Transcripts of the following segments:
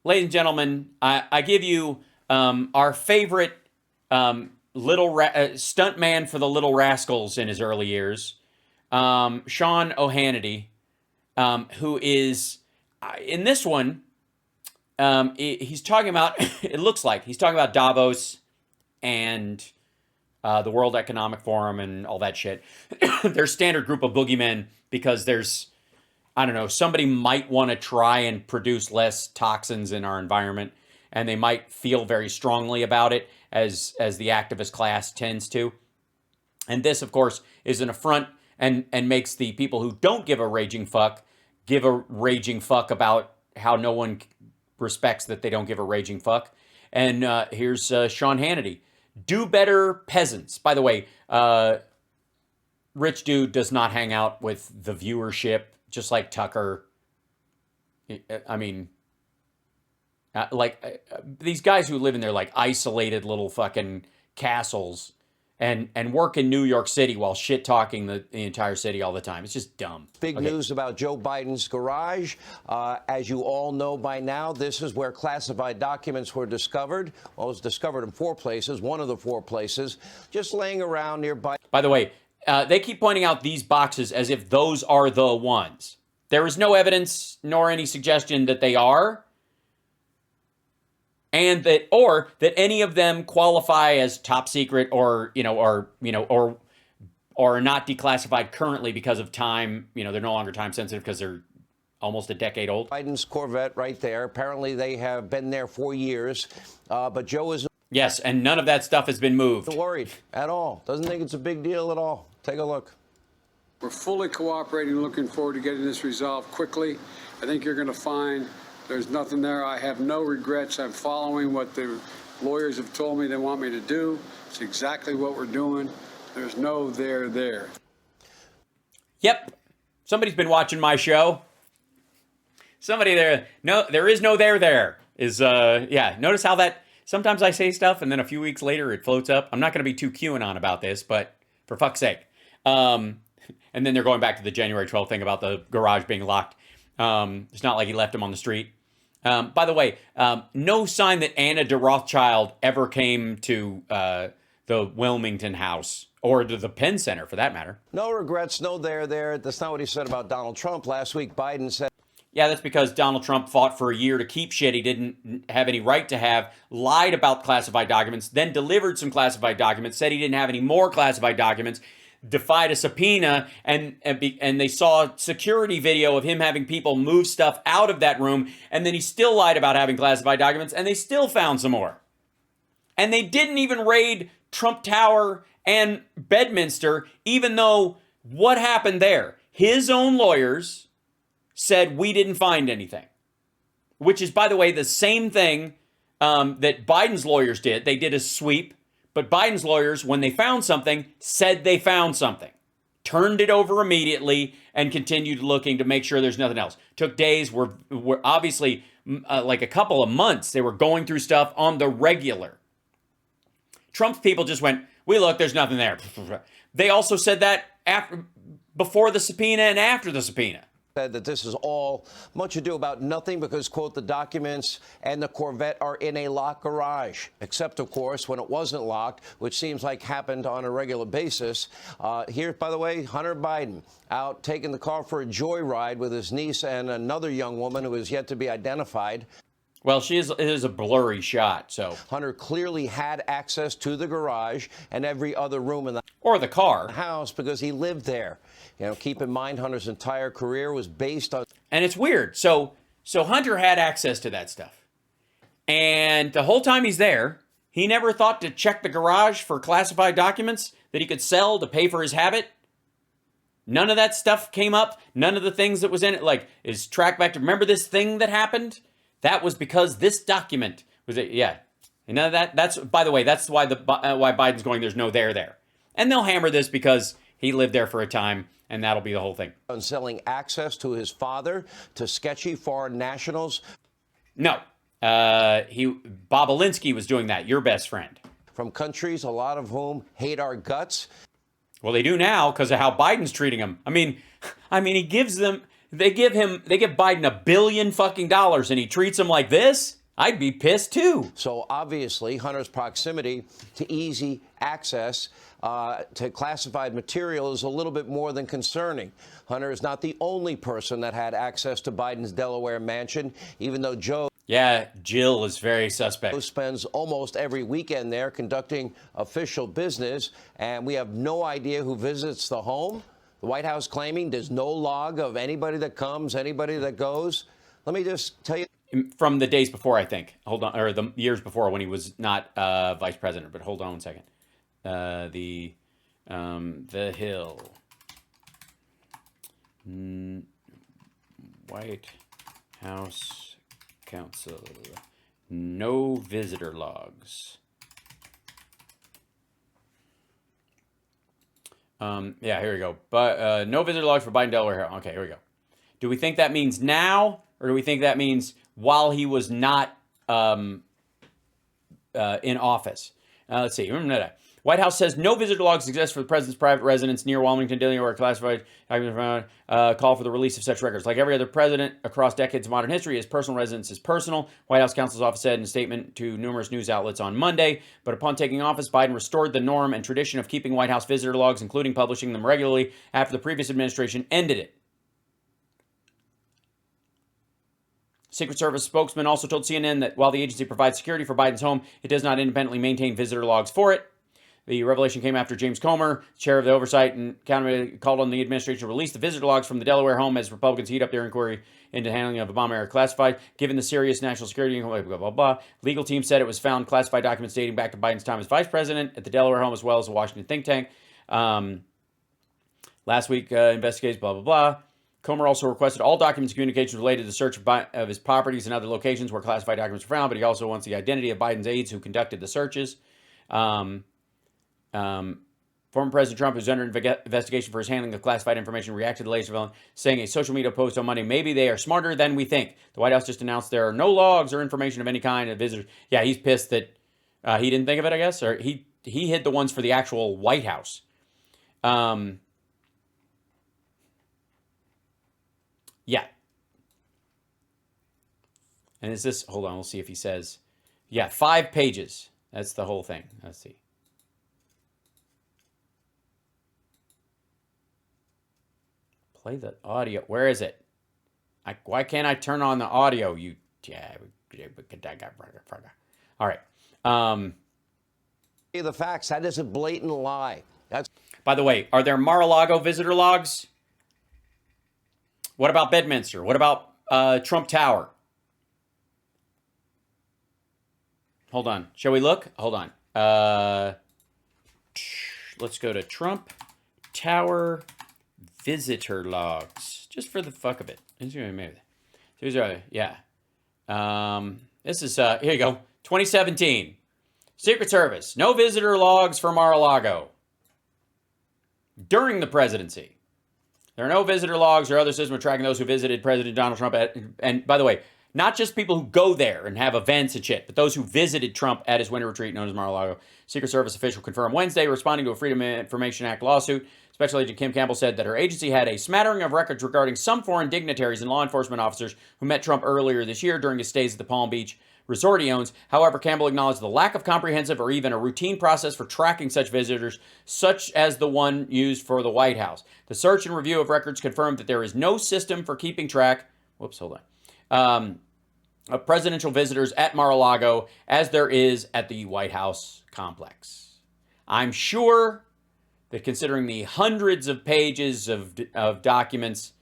Ladies and gentlemen, I give you our favorite stunt man for the Little Rascals in his early years, Sean O'Hannity, who is in this one. He's talking about. It looks like he's talking about Davos and the World Economic Forum and all that shit. Their standard group of boogeymen because there's, I don't know, somebody might want to try and produce less toxins in our environment, and they might feel very strongly about it, as the activist class tends to. And this, of course, is an affront and makes the people who don't give a raging fuck give a raging fuck about how no one respects that they don't give a raging fuck. And here's Sean Hannity. Do better, peasants. By the way, Rich Dude does not hang out with the viewership, just like Tucker. I mean, these guys who live in their like isolated little fucking castles and work in New York City while shit talking the entire city all the time. It's just dumb. Big news about Joe Biden's garage. As you all know by now, this is where classified documents were discovered. Well, it was discovered in 4 places, one of the 4 places, just laying around nearby. By the way, they keep pointing out these boxes as if those are the ones. There is no evidence nor any suggestion that they are, and that any of them qualify as top secret or not declassified currently because of time. They're no longer time sensitive because they're almost a decade old. Biden's Corvette right there. Apparently they have been there for years, but Joe isn't. Yes, and none of that stuff has been moved. Worried at all. Doesn't think it's a big deal at all. Take a look. We're fully cooperating, looking forward to getting this resolved quickly. I think you're going to find there's nothing there. I have no regrets. I'm following what the lawyers have told me they want me to do. It's exactly what we're doing. There's no there. Yep. Somebody's been watching my show. Somebody there. No, there is no there. Notice how that sometimes I say stuff and then a few weeks later it floats up. I'm not going to be too QAnon about this, but for fuck's sake. And then they're going back to the January 12th thing about the garage being locked. It's not like he left him on the street. By the way, no sign that Anna de Rothschild ever came to the Wilmington house or to the Penn Center, for that matter. No regrets, no there. That's not what he said about Donald Trump. Last week, Biden said. Yeah, that's because Donald Trump fought for a year to keep shit he didn't have any right to have, lied about classified documents, then delivered some classified documents, said he didn't have any more classified documents, defied a subpoena, and they saw security video of him having people move stuff out of that room, and then he still lied about having classified documents, and they still found some more. And they didn't even raid Trump Tower and Bedminster, even though what happened there? His own lawyers said we didn't find anything, which is, by the way, the same thing that Biden's lawyers did. They did a sweep. But Biden's lawyers, when they found something, said they found something, turned it over immediately, and continued looking to make sure there's nothing else. Took days, were obviously like a couple of months. They were going through stuff on the regular. Trump's people just went, we look, there's nothing there. They also said that before the subpoena and after the subpoena. Said that this is all much ado about nothing because, quote, the documents and the Corvette are in a locked garage, except, of course, when it wasn't locked, which seems like happened on a regular basis. Here, by the way, Hunter Biden out taking the car for a joyride with his niece and another young woman who is yet to be identified. Well, it is a blurry shot, so. Hunter clearly had access to the garage and every other room in the house because he lived there. Keep in mind, Hunter's entire career was based on. And it's weird. So Hunter had access to that stuff. And the whole time he's there, he never thought to check the garage for classified documents that he could sell to pay for his habit. None of that stuff came up. None of the things that was in it, like, is tracked back to, remember this thing that happened? That was because this document was it. Yeah. And none of that. That's, by the way, that's why why Biden's going, there's no there. And they'll hammer this because he lived there for a time. And that'll be the whole thing. On selling access to his father to sketchy foreign nationals. No, Bob Alinsky was doing that. Your best friend. From countries, a lot of whom hate our guts. Well, they do now because of how Biden's treating them. I mean, he gives them they give Biden $1 billion fucking dollars and he treats him like this, I'd be pissed too. So obviously, Hunter's proximity to easy access to classified material is a little bit more than concerning. Hunter is not the only person that had access to Biden's Delaware mansion, even though Joe Jill is very suspect. spends almost every weekend there conducting official business, and we have no idea who visits the home. The White House claiming there's no log of anybody that comes, anybody that goes. Let me just tell you. From the days before, I think. Hold on, or the years before when he was not vice president. But hold on 1 second. The Hill. White House Council. No visitor logs. Yeah, here we go. But no visitor logs for Biden Delaware. Okay, here we go. Do we think that means now, or do we think that means while he was not in office? Let's see. White House says no visitor logs exist for the president's private residence near Wilmington, Delaware, classified call for the release of such records. Like every other president across decades of modern history, his personal residence is personal, White House counsel's office said in a statement to numerous news outlets on Monday. But upon taking office, Biden restored the norm and tradition of keeping White House visitor logs, including publishing them regularly after the previous administration ended it. Secret Service spokesman also told CNN that while the agency provides security for Biden's home, it does not independently maintain visitor logs for it. The revelation came after James Comer, chair of the Oversight and Accountability, called on the administration to release the visitor logs from the Delaware home as Republicans heat up their inquiry into handling of Obama-era classified. Given the serious national security, blah, blah, blah, blah. Legal team said it was found classified documents dating back to Biden's time as vice president at the Delaware home, as well as a Washington think tank. Last week, investigators, blah, blah, blah. Comer also requested all documents and communications related to the search of his properties and other locations where classified documents were found, but he also wants the identity of Biden's aides who conducted the searches. Former President Trump, who's under investigation for his handling of classified information, reacted to the latest development, saying a social media post on Monday, maybe they are smarter than we think. The White House just announced there are no logs or information of any kind of visitors. Yeah, he's pissed that he didn't think of it, I guess, or he hid the ones for the actual White House. Yeah. And is this, hold on, we'll see if he says, yeah, 5 pages. That's the whole thing. Let's see. Play the audio. Where is it? Why can't I turn on the audio? All right. The facts. That is a blatant lie. By the way, are there Mar-a-Lago visitor logs? What about Bedminster? What about Trump Tower? Hold on. Shall we look? Hold on. Let's go to Trump Tower visitor logs, just for the fuck of it. Yeah. This is, here you go. 2017. Secret Service. No visitor logs for Mar-a-Lago during the presidency. There are no visitor logs or other system of tracking those who visited President Donald Trump and by the way, not just people who go there and have events and shit, but those who visited Trump at his winter retreat known as Mar-a-Lago. Secret Service official confirmed Wednesday, responding to a Freedom of Information Act lawsuit. Special Agent Kim Campbell said that her agency had a smattering of records regarding some foreign dignitaries and law enforcement officers who met Trump earlier this year during his stays at the Palm Beach resort he owns. However, Campbell acknowledged the lack of comprehensive or even a routine process for tracking such visitors, such as the one used for the White House. The search and review of records confirmed that there is no system for keeping track. Of presidential visitors at Mar-a-Lago as there is at the White House complex. I'm sure that considering the hundreds of pages of documents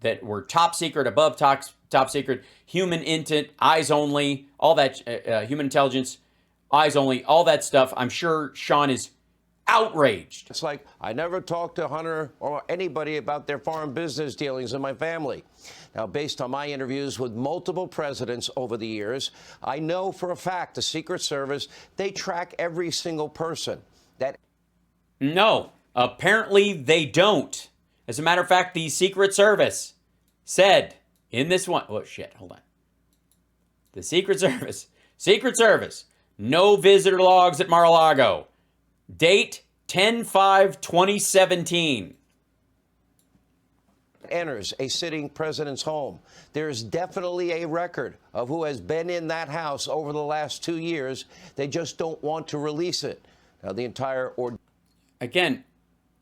that were top secret, above top secret, human intent, eyes only, all that, human intelligence, eyes only, all that stuff, I'm sure Sean is outraged. It's like, I never talked to Hunter or anybody about their foreign business dealings in my family. Now, based on my interviews with multiple presidents over the years, I know for a fact the Secret Service, they track every single person. No, apparently they don't. As a matter of fact, the Secret Service said in this one, oh shit, hold on. The Secret Service, no visitor logs at Mar-a-Lago. Date 10/5/2017. enters a sitting president's home. There's definitely a record of who has been in that house over the last 2 years. They just don't want to release it. Now, the entire ordeal. Again,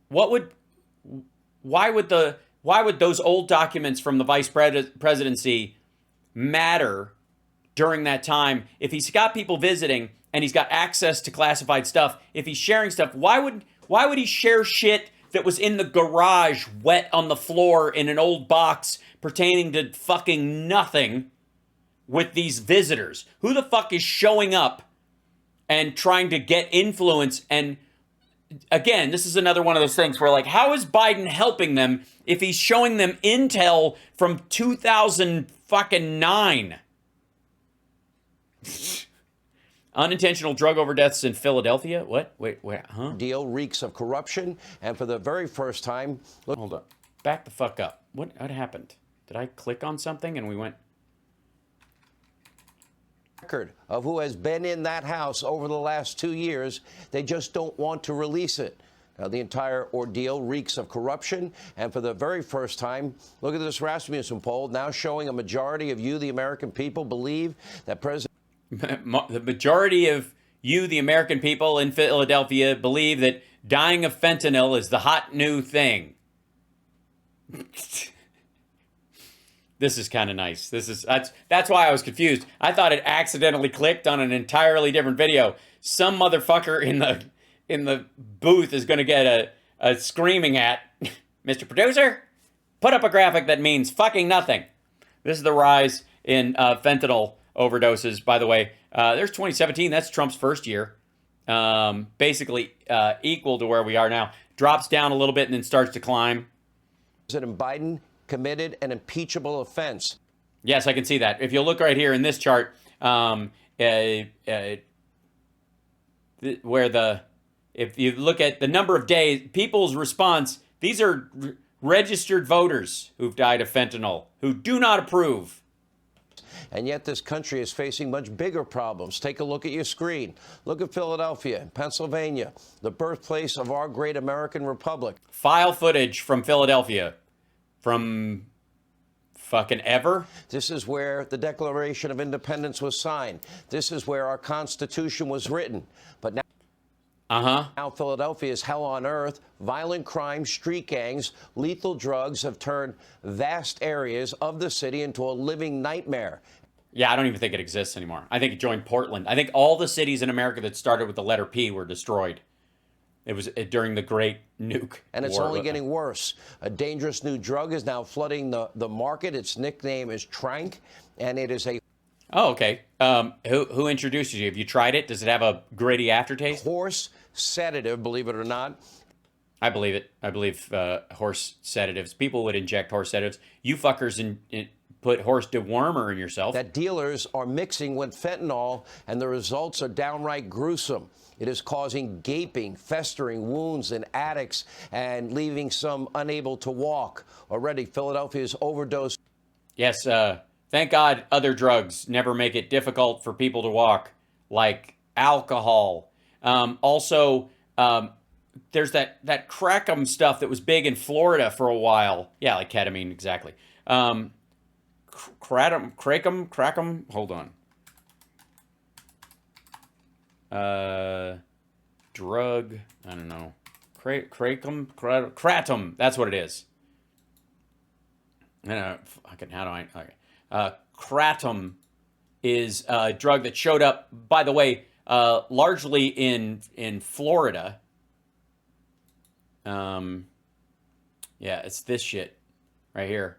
why would those old documents from the vice presidency matter during that time? If he's got people visiting and he's got access to classified stuff, if he's sharing stuff, why would he share shit that was in the garage wet on the floor in an old box pertaining to fucking nothing with these visitors? Who the fuck is showing up and trying to get influence? And again, this is another one of those things where, like, how is Biden helping them if he's showing them intel from 2009? Unintentional drug overdoses in Philadelphia? What? Wait, huh? Deal reeks of corruption, and for the very first time, look. Hold up. Back the fuck up. What happened? Did I click on something and we went? Record of who has been in that house over the last 2 years. They just don't want to release it. Now, the entire ordeal reeks of corruption, and for the very first time, look at this Rasmussen poll now showing a majority of you, the American people, believe that President. The majority of you, the American people in Philadelphia, believe that dying of fentanyl is the hot new thing. This is kind of nice. That's why I was confused. I thought it accidentally clicked on an entirely different video. Some motherfucker in the booth is going to get a screaming at Mr. Producer, put up a graphic that means fucking nothing. This is the rise in fentanyl overdoses. By the way, there's 2017. That's Trump's first year. Basically equal to where we are now. Drops down a little bit and then starts to climb. President Biden committed an impeachable offense. Yes, I can see that. If you look right here in this chart, if you look at the number of days, people's response, these are registered voters who've died of fentanyl, who do not approve. And yet this country is facing much bigger problems. Take a look at your screen. Look at Philadelphia, Pennsylvania, the birthplace of our great American republic. File footage from Philadelphia from fucking ever. This is where the Declaration of Independence was signed. This is where our Constitution was written. But now Philadelphia is hell on earth. Violent crime, street gangs, lethal drugs have turned vast areas of the city into a living nightmare. Yeah, I don't even think it exists anymore. I think it joined Portland. I think all the cities in America that started with the letter P were destroyed. It was during the Great Nuke And it's War. only getting worse. A dangerous new drug is now flooding the market. Its nickname is Trank, and it is a... Oh, okay. Who introduced you? Have you tried it? Does it have a gritty aftertaste? horse sedative, believe it or not. I believe it. I believe horse sedatives. People would inject horse sedatives. You fuckers put horse dewormer in yourself. That dealers are mixing with fentanyl, and the results are downright gruesome. It is causing gaping, festering wounds in addicts and leaving some unable to walk. Already, Philadelphia's overdose. Yes, thank God other drugs never make it difficult for people to walk, like alcohol. Also, there's that crackum stuff that was big in Florida for a while. Yeah, like ketamine, exactly. Crackum, hold on. Drug, I don't know. Kratom, that's what it is. How do I, okay. Kratom is a drug that showed up, by the way, largely in Florida. Yeah, it's this shit right here.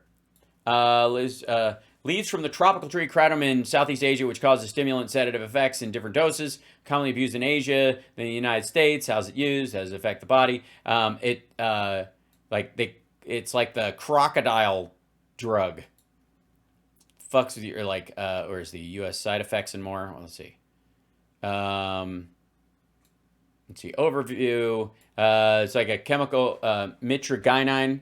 Leaves from the tropical tree kratom in Southeast Asia, which causes stimulant sedative effects in different doses. Commonly abused in Asia, then the United States. How's it used? How does it affect the body? It's like the crocodile drug. Fucks with you, or where's the U.S. side effects and more? Well, let's see. Let's see. Overview. It's like a chemical, mitragynine,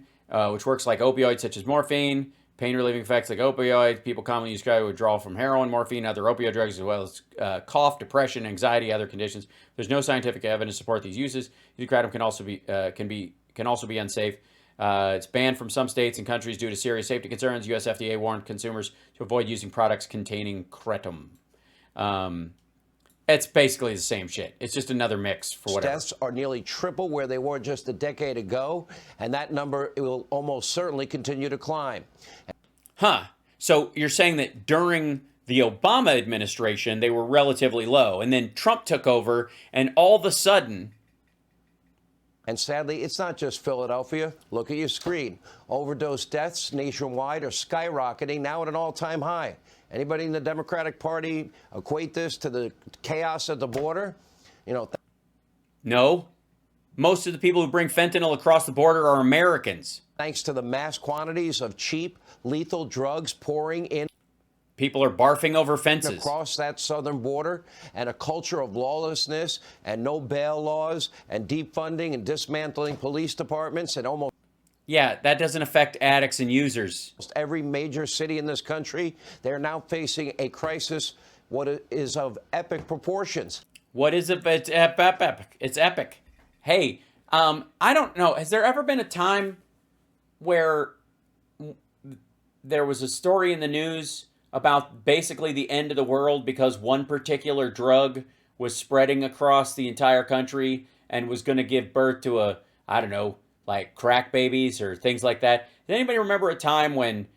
which works like opioids such as morphine. Pain relieving effects like opioids. People commonly use withdrawal from heroin, morphine, other opioid drugs, as well as cough, depression, anxiety, other conditions. There's no scientific evidence to support these uses. Kratom can also be unsafe. It's banned from some states and countries due to serious safety concerns. U.S. FDA warned consumers to avoid using products containing kratom. It's basically the same shit. It's just another mix for whatever. Deaths are nearly triple where they were just a decade ago, and that number will almost certainly continue to climb. Huh. So you're saying that during the Obama administration, they were relatively low, and then Trump took over, and all of a sudden... And sadly, it's not just Philadelphia. Look at your screen. Overdose deaths nationwide are skyrocketing, now at an all-time high. Anybody in the Democratic Party equate this to the chaos at the border? You know. No. Most of the people who bring fentanyl across the border are Americans. Thanks to the mass quantities of cheap, lethal drugs pouring in. People are barfing over fences Across that southern border, and a culture of lawlessness and no bail laws and defunding and dismantling police departments and almost... Yeah, that doesn't affect addicts and users. Every major city in this country, they're now facing a crisis what is of epic proportions. What is it? It's epic. It's epic. Hey, I don't know. Has there ever been a time where there was a story in the news about basically the end of the world because one particular drug was spreading across the entire country and was going to give birth to a, I don't know, like crack babies or things like that? Does anybody remember a time when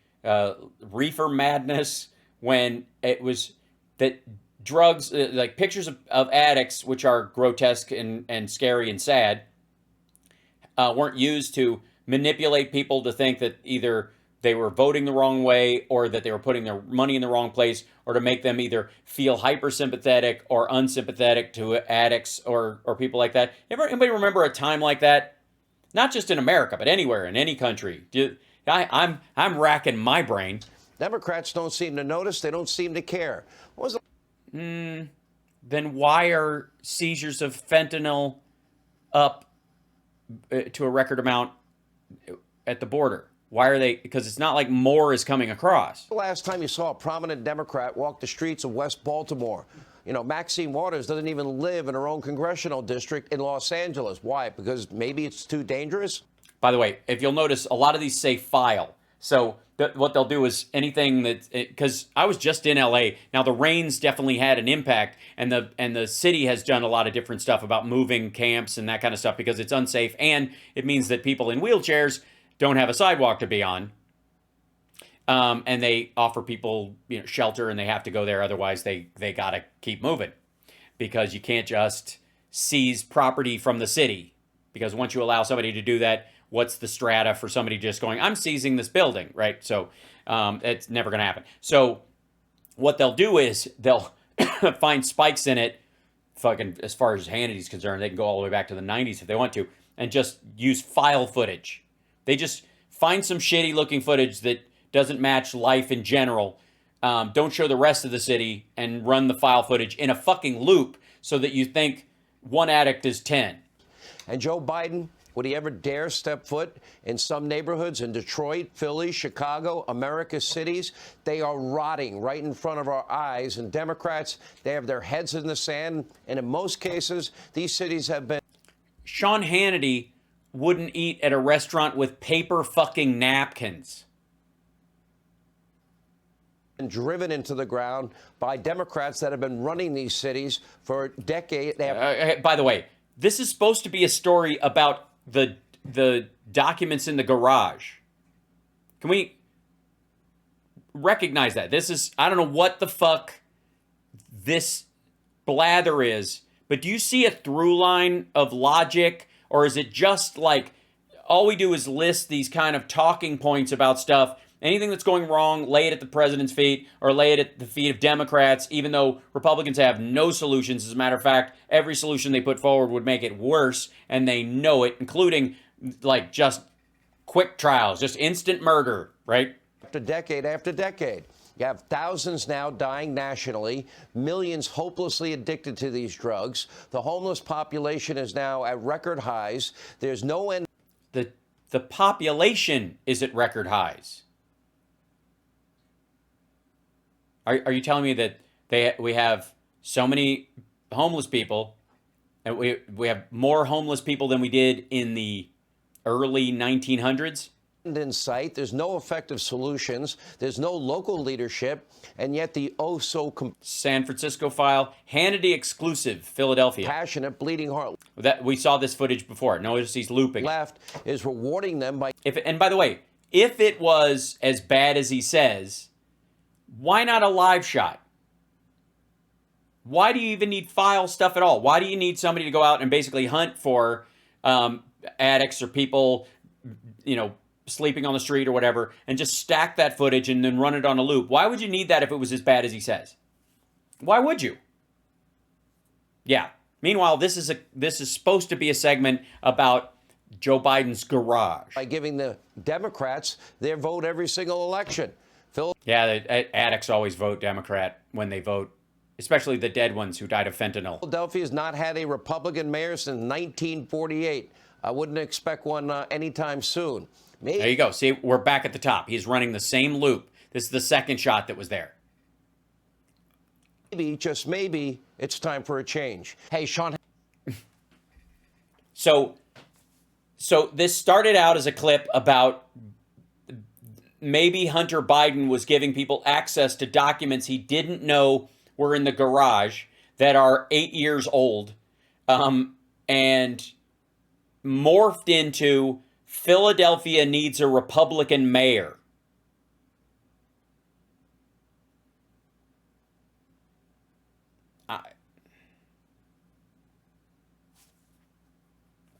reefer madness, when it was that drugs, like pictures of addicts, which are grotesque and scary and sad, weren't used to manipulate people to think that either they were voting the wrong way or that they were putting their money in the wrong place, or to make them either feel hypersympathetic or unsympathetic to addicts or people like that? Anybody remember a time like that? Not just in America, but anywhere, in any country. I'm racking my brain. Democrats don't seem to notice. They don't seem to care. What was the... Then why are seizures of fentanyl up to a record amount at the border? Why are they? Because it's not like more is coming across. The last time you saw a prominent Democrat walk the streets of West Baltimore? You know, Maxine Waters doesn't even live in her own congressional district in Los Angeles. Why? Because maybe it's too dangerous? By the way, if you'll notice, a lot of these say file. So what they'll do is anything that, because I was just in LA. Now the rains definitely had an impact, and the city has done a lot of different stuff about moving camps and that kind of stuff because it's unsafe, and it means that people in wheelchairs don't have a sidewalk to be on. And they offer people, shelter, and they have to go there. Otherwise, they got to keep moving, because you can't just seize property from the city. Because once you allow somebody to do that, what's the strata for somebody just going, I'm seizing this building, right? So it's never going to happen. So what they'll do is they'll find spikes in it. Fucking, as far as Hannity's concerned, they can go all the way back to the 90s if they want to, and just use file footage. They just find some shitty looking footage that doesn't match life in general. Don't show the rest of the city, and run the file footage in a fucking loop so that you think one addict is 10. And Joe Biden, would he ever dare step foot in some neighborhoods in Detroit, Philly, Chicago, America's cities? They are rotting right in front of our eyes. And Democrats, they have their heads in the sand. And in most cases, these cities have been... Sean Hannity wouldn't eat at a restaurant with paper fucking napkins. And driven into the ground by Democrats that have been running these cities for decades. By the way, this is supposed to be a story about the documents in the garage. Can we recognize that? This is, I don't know what the fuck this blather is, but do you see a through line of logic, or is it just like all we do is list these kind of talking points about stuff? Anything that's going wrong, lay it at the president's feet, or lay it at the feet of Democrats, even though Republicans have no solutions. As a matter of fact, every solution they put forward would make it worse, and they know it, including like just quick trials, just instant murder, right? After decade. You have thousands now dying nationally, millions hopelessly addicted to these drugs. The homeless population is now at record highs. There's no end. The population is at record highs. Are you telling me that we have so many homeless people, and we have more homeless people than we did in the early 1900s. In sight, there's no effective solutions, there's no local leadership, and yet the San Francisco file, Hannity exclusive, Philadelphia. passionate, bleeding heart That we saw this footage before. Notice he's looping. left is rewarding them by And by the way, if it was as bad as he says, why not a live shot? Why do you even need file stuff at all? Why do you need somebody to go out and basically hunt for addicts or people, sleeping on the street or whatever, and just stack that footage and then run it on a loop? Why would you need that if it was as bad as he says? Why would you? Yeah. Meanwhile, this is supposed to be a segment about Joe Biden's garage. by giving the Democrats their vote every single election. Yeah, the addicts always vote Democrat when they vote, especially the dead ones who died of fentanyl. Philadelphia has not had a Republican mayor since 1948. I wouldn't expect one anytime soon. There you go. See, we're back at the top. He's running the same loop. This is the second shot that was there. Maybe, just maybe, it's time for a change. Hey, Sean. So this started out as a clip about maybe Hunter Biden was giving people access to documents he didn't know were in the garage that are 8 years old, and morphed into Philadelphia needs a Republican mayor.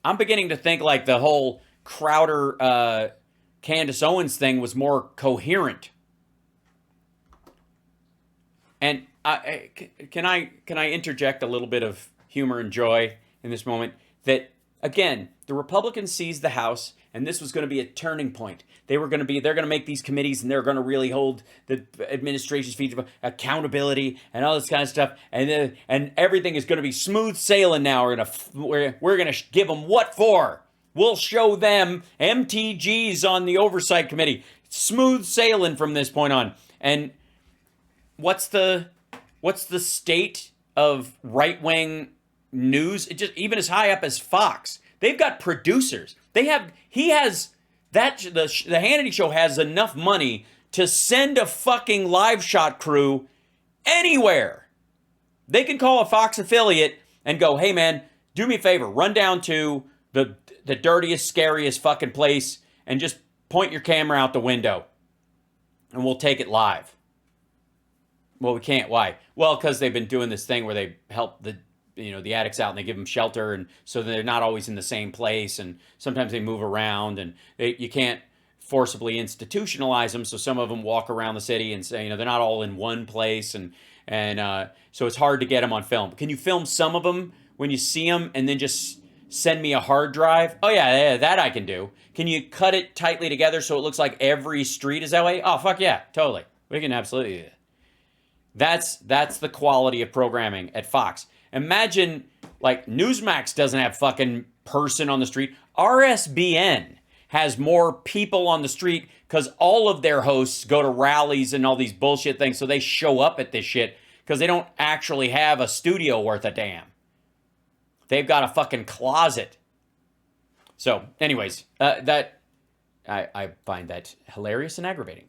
I'm beginning to think like the whole Crowder, Candace Owens thing was more coherent. And can I interject a little bit of humor and joy in this moment? That again, the Republicans seized the House, and this was going to be a turning point. They're going to make these committees, and they're going to really hold the administration's feet to accountability and all this kind of stuff. And everything is going to be smooth sailing now. We're going to give them what for? We'll show them MTGs on the oversight committee. Smooth sailing from this point on. And what's the state of right-wing news? It just even as high up as Fox. They've got producers. The Hannity show has enough money to send a fucking live shot crew anywhere. They can call a Fox affiliate and go, "Hey man, do me a favor, run down to the dirtiest, scariest fucking place and just point your camera out the window and we'll take it live." Well, we can't. Why? Well, because they've been doing this thing where they help the addicts out and they give them shelter, and so they're not always in the same place, and sometimes they move around, and you can't forcibly institutionalize them, so some of them walk around the city and say, they're not all in one place, and so it's hard to get them on film. Can you film some of them when you see them and then just send me a hard drive? Oh yeah, that I can do. Can you cut it tightly together so it looks like every street is that way? Oh fuck yeah, totally. We can absolutely do that. That's the quality of programming at Fox. Imagine, like, Newsmax doesn't have fucking person on the street. RSBN has more people on the street because all of their hosts go to rallies and all these bullshit things, so they show up at this shit because they don't actually have a studio worth a damn. They've got a fucking closet. So, anyways, I find that hilarious and aggravating.